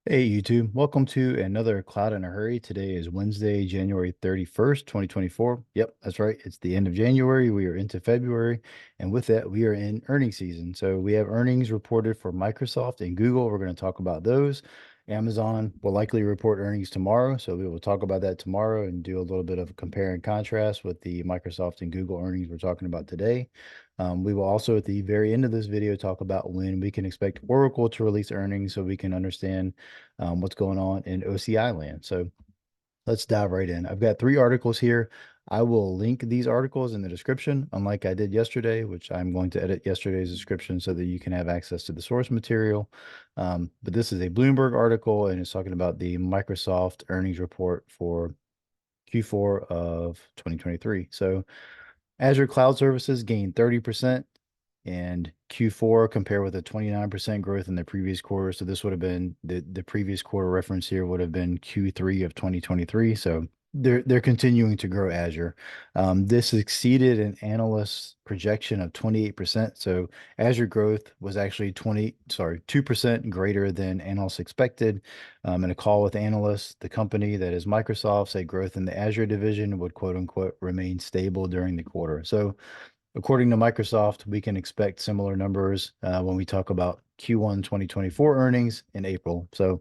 Hey YouTube, welcome to another Cloud in a Hurry. Today is Wednesday, January 31st, 2024. Yep, that's right. It's the end of January. We are into February, and with that, we are in earnings season. So we have earnings reported for Microsoft and Google. We're going to talk about those. Amazon will likely report earnings tomorrow, so we will talk about that tomorrow and do a little bit of a compare and contrast with the Microsoft and Google earnings we're talking about today. We will also, at the very end of this video, talk about when we can expect Oracle to release earnings so we can understand what's going on in OCI land. So let's dive right in. I've got three articles here. I will link these articles in the description, unlike I did yesterday, which I'm going to edit yesterday's description so that you can have access to the source material. But this is a Bloomberg article, and it's talking about the Microsoft earnings report for Q4 of 2023. So Azure Cloud Services gained 30% and Q4 compare with a 29% growth in the previous quarter. So this would have been the previous quarter reference here would have been Q3 of 2023. So they're continuing to grow Azure. This exceeded an analyst's projection of 28%. So Azure growth was actually 2% greater than analysts expected. In a call with analysts, the company that is Microsoft said growth in the Azure division would quote unquote remain stable during the quarter. So according to Microsoft, we can expect similar numbers when we talk about Q1 2024 earnings in April. So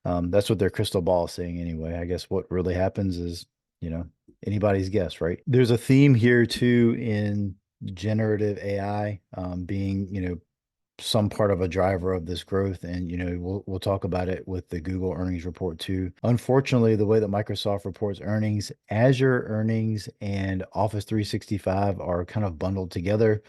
that's what their crystal ball is saying anyway. I guess what really happens is, you know, anybody's guess, right? There's a theme here too in generative AI being, some part of a driver of this growth. And, we'll talk about it with the Google earnings report too. Unfortunately, the way that Microsoft reports earnings, Azure earnings and Office 365 are kind of bundled together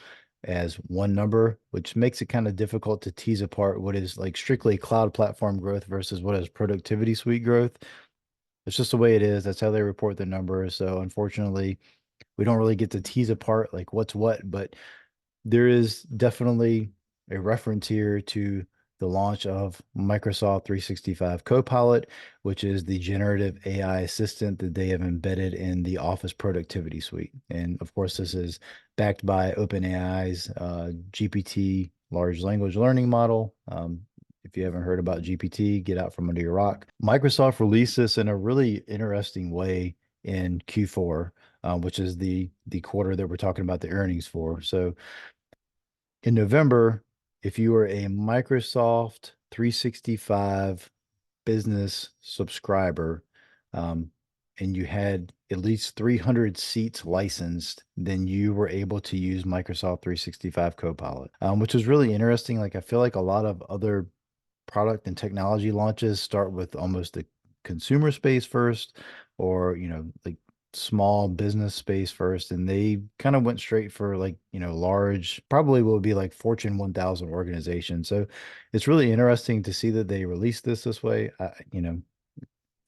as one number, which makes it kind of difficult to tease apart what is like strictly cloud platform growth versus what is productivity suite growth. It's just the way it is. That's how they report the numbers. So unfortunately, we don't really get to tease apart like what's what, but there is definitely a reference here to the launch of Microsoft 365 Copilot, which is the generative AI assistant that they have embedded in the Office Productivity Suite. And of course, this is backed by OpenAI's GPT large language learning model. If you haven't heard about GPT, get out from under your rock. Microsoft released this in a really interesting way in Q4, which is the quarter that we're talking about the earnings for. So in November, if you were a Microsoft 365 business subscriber, and you had at least 300 seats licensed, then you were able to use Microsoft 365 Copilot, which is really interesting. Like, I feel like a lot of other product and technology launches start with almost the consumer space first, or, like small business space first, and they kind of went straight for like, large, probably will be like Fortune 1000 organizations. So it's really interesting to see that they released this way. I,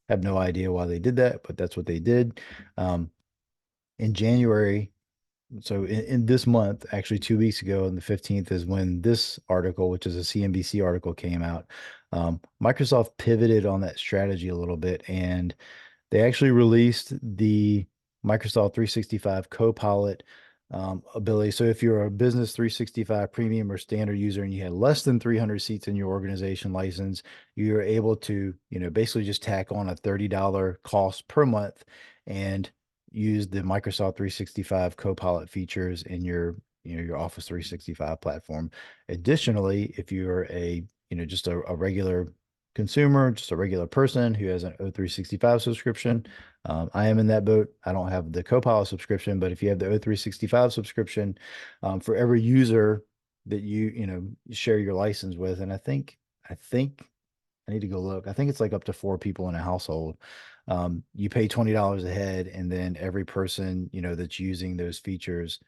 have no idea why they did that, but that's what they did. In January, so in this month, actually 2 weeks ago, on the 15th, is when this article, which is a CNBC article, came out. Microsoft pivoted on that strategy a little bit, and they actually released the Microsoft 365 Copilot ability. So if you're a Business 365 Premium or Standard user and you had less than 300 seats in your organization license, you're able to, basically just tack on a $30 cost per month and use the Microsoft 365 Copilot features in your Office 365 platform. Additionally, if you're just a regular consumer, just a regular person who has an O365 subscription. I am in that boat. I don't have the Copilot subscription, but if you have the O365 subscription, for every user that you share your license with, and I think I need to go look. I think it's like up to four people in a household. You pay $20 a head, and then every person, that's using those features,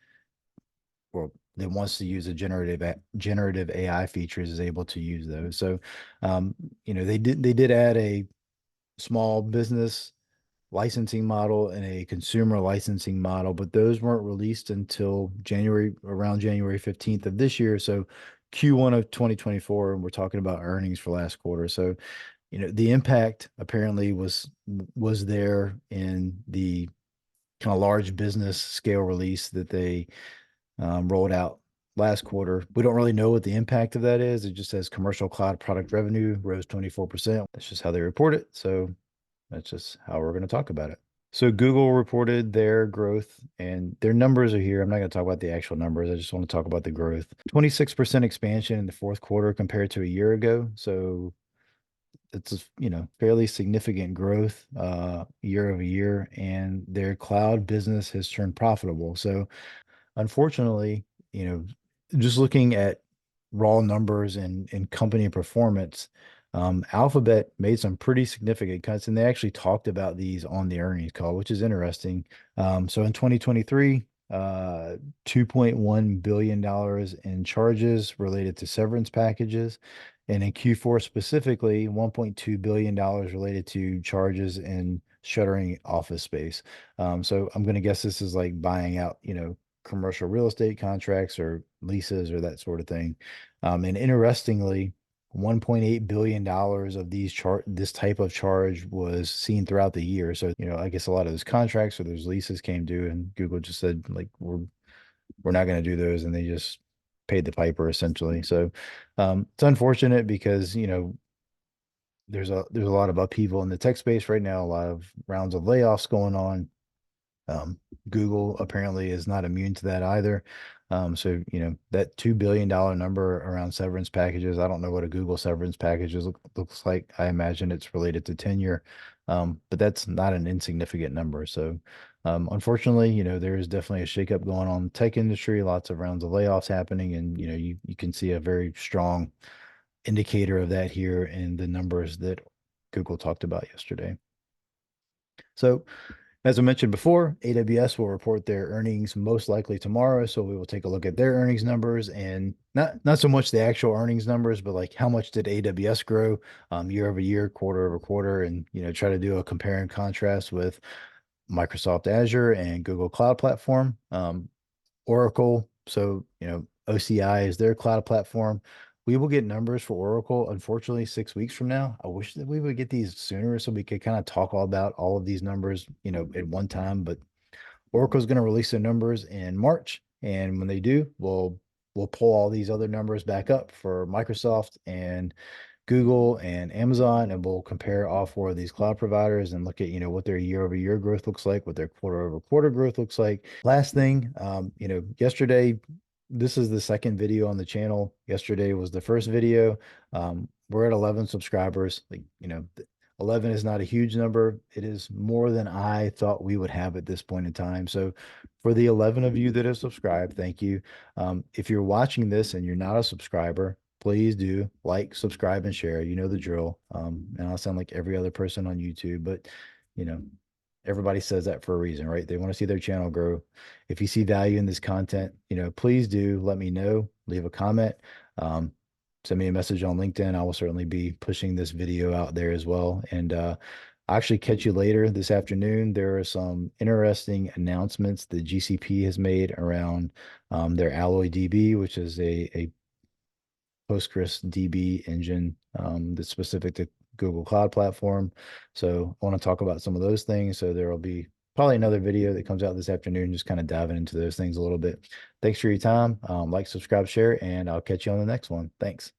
or that wants to use a generative AI features, is able to use those. So, they did add a small business licensing model and a consumer licensing model, but those weren't released until around January 15th of this year. So Q1 of 2024, and we're talking about earnings for last quarter. So, the impact apparently was there in the kind of large business scale release that they rolled out last quarter. We don't really know what the impact of that is. It just says commercial cloud product revenue rose 24%. That's just how they report it. So that's just how we're going to talk about it. So Google reported their growth and their numbers are here. I'm not going to talk about the actual numbers. I just want to talk about the growth. 26% expansion in the fourth quarter compared to a year ago. So it's a, fairly significant growth year over year, and their cloud business has turned profitable. So unfortunately, just looking at raw numbers and company performance, Alphabet made some pretty significant cuts, and they actually talked about these on the earnings call, which is interesting. So in 2023, $2.1 billion in charges related to severance packages. And in Q4 specifically, $1.2 billion related to charges in shuttering office space. So I'm going to guess this is like buying out, commercial real estate contracts or leases or that sort of thing. And interestingly, $1.8 billion of this type of charge was seen throughout the year. So, I guess a lot of those contracts or those leases came due and Google just said, like, we're not going to do those. And they just paid the piper essentially. So it's unfortunate because, there's a lot of upheaval in the tech space right now, a lot of rounds of layoffs going on. Google apparently is not immune to that either. So, that $2 billion number around severance packages, I don't know what a Google severance looks like. I imagine it's related to tenure, but that's not an insignificant number. So, unfortunately, there is definitely a shakeup going on in the tech industry, lots of rounds of layoffs happening, and, you can see a very strong indicator of that here in the numbers that Google talked about yesterday. So, as I mentioned before, AWS will report their earnings most likely tomorrow. So we will take a look at their earnings numbers and not so much the actual earnings numbers, but like how much did AWS grow year over year, quarter over quarter, and try to do a compare and contrast with Microsoft Azure and Google Cloud Platform. Oracle. So, OCI is their cloud platform. We will get numbers for Oracle, unfortunately, 6 weeks from now. I wish that we would get these sooner so we could kind of talk all about all of these numbers, at one time. But Oracle's going to release their numbers in March. And when they do, we'll pull all these other numbers back up for Microsoft and Google and Amazon, and we'll compare all four of these cloud providers and look at, what their year over year growth looks like, what their quarter over quarter growth looks like. Last thing, yesterday, this is the second video on the channel. Yesterday was the first video. We're at 11 subscribers. 11 is not a huge number. It is more than I thought we would have at this point in time. So for the 11 of you that have subscribed, thank you. If you're watching this and you're not a subscriber, please do like, subscribe, and share. You know the drill. And I'll sound like every other person on YouTube, but you know, everybody says that for a reason, right? They want to see their channel grow. If you see value in this content, please do let me know. Leave a comment. Send me a message on LinkedIn. I will certainly be pushing this video out there as well. And I'll actually catch you later this afternoon. There are some interesting announcements that GCP has made around their Alloy DB, which is a Postgres DB engine that's specific to Google Cloud Platform. So I want to talk about some of those things. So there will be probably another video that comes out this afternoon, just kind of diving into those things a little bit. Thanks for your time. Like, subscribe, share, and I'll catch you on the next one. Thanks.